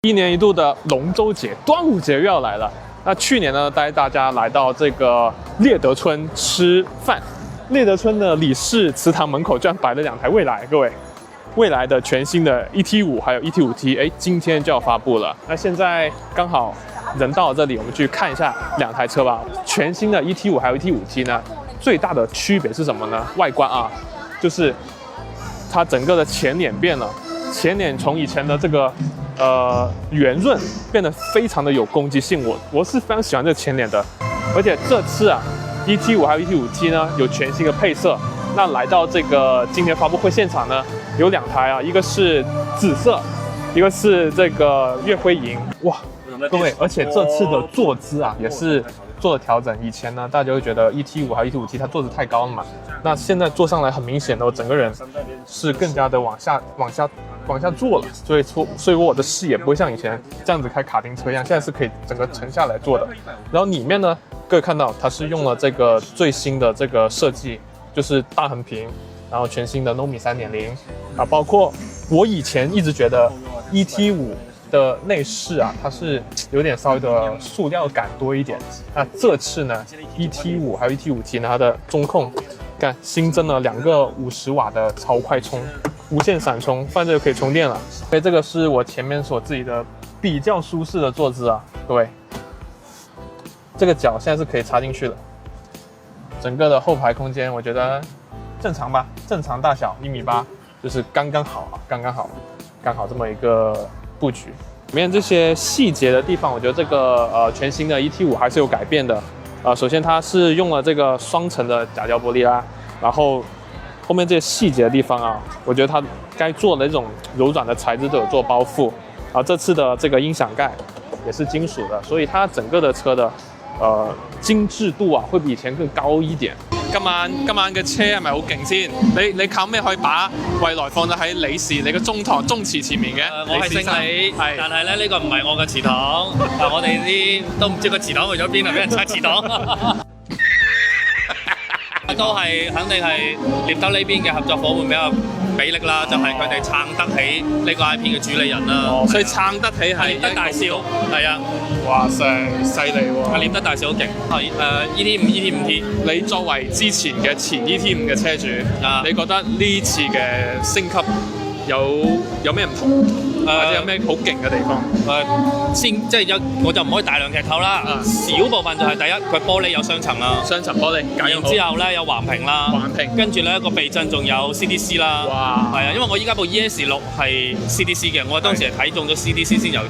一年一度的龙舟节、端午节又要来了。那去年呢，带大家来到这个猎德村吃饭。猎德村的李氏祠堂门口居然摆了2台蔚来，各位，蔚来的全新的 ET5还有 ET5T， 今天就要发布了。那现在刚好人到了这里，我们去看一下2台车吧。全新的 ET5还有 ET5T 呢，最大的区别是什么呢？外观啊，就是它整个的前脸变了，前脸从以前的这个圆润变得非常的有攻击性，我是非常喜欢这个前脸的。而且这次啊 ，ET5还有 ET5T 呢有全新的配色。那来到这个今天发布会现场呢，有2台啊，一个是紫色，一个是这个月辉银。哇，各位，而且这次的坐姿啊也是做了调整。以前呢，大家会觉得 ET5还有 ET5T 它坐姿太高了嘛，那现在坐上来很明显的，我整个人是更加的往下坐了，所以我的视野不会像以前这样子开卡丁车一样，现在是可以整个沉下来坐的。然后里面呢，各位看到它是用了这个最新的这个设计，就是大横屏，然后全新的 Nomi 3.0啊，包括我以前一直觉得 ET5的内饰啊，它是有点稍微的塑料感多一点。那这次呢 ，ET5还有 ET5T 呢，它的中控看新增了2个50瓦的超快充。无线闪充，放这就可以充电了。所以这个是我前面所自己的比较舒适的坐姿啊，各位。这个脚现在是可以插进去的。整个的后排空间我觉得正常吧，正常大小1.8米，就是刚刚好啊，刚好这么一个布局。里面这些细节的地方，我觉得这个全新的 ET5还是有改变的。首先它是用了这个双层的假胶玻璃啦，然后后面这些细节的地方啊，我觉得它该做的那种柔软的材质都有做包覆。啊，这次的这个音响盖也是金屬的，所以它整個的車的精緻度啊，會比以前更高一點。今晚嘅車係咪好勁先？你靠咩可以把蔚來放咗喺李氏你個宗祠前面嘅？我係姓李，但係咧呢個唔係我嘅祠堂，我哋啲都唔知個祠堂去咗邊啊，俾人拆祠堂。都係肯定係獵德呢邊嘅合作伙伴比較俾力啦，就係佢哋撐得起呢個 IP 嘅主理人啦。所以撐得起係獵德大少，係啊！哇塞，犀利喎！獵德大少好勁。ET5、ET5T， 你作為之前嘅前 ET5嘅車主，你覺得呢次嘅升級有咩唔同？或者有咩好勁嘅地方？我就唔可以大量劇透啦。小部分就係第一，佢玻璃有雙層啦，雙層玻璃，然之後咧有橫屏啦，跟住咧個避震仲有 CDC 啦。哇！係啊，因為我依家部 ES6係 CDC 嘅，我當時係睇中咗 CDC 先由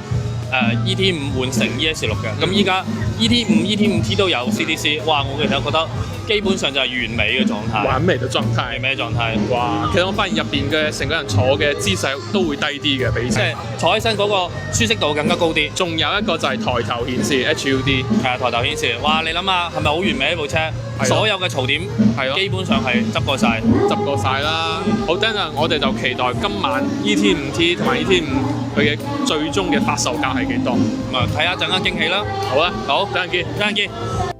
ET5換成 ES6嘅。咁依家 ET5、ET5T 都有 CDC， 哇！我其實覺得基本上就係完美嘅狀態。完美嘅狀態。完美嘅狀態。哇！其實我發現入邊嘅成個人坐嘅姿勢都會低啲嘅，比以前。即係坐起身嗰個舒適度更加高啲。仲有一個就係抬頭顯示 HUD。係啊，抬頭顯示。哇！你諗下係咪好完美呢部車？所有嘅槽點基本上係執過晒啦。好，等陣我哋就期待今晚 ET5T 同埋 ET5佢嘅最終嘅發售價係幾多？咁啊，睇下陣間驚喜啦。好啦，好，等陣見。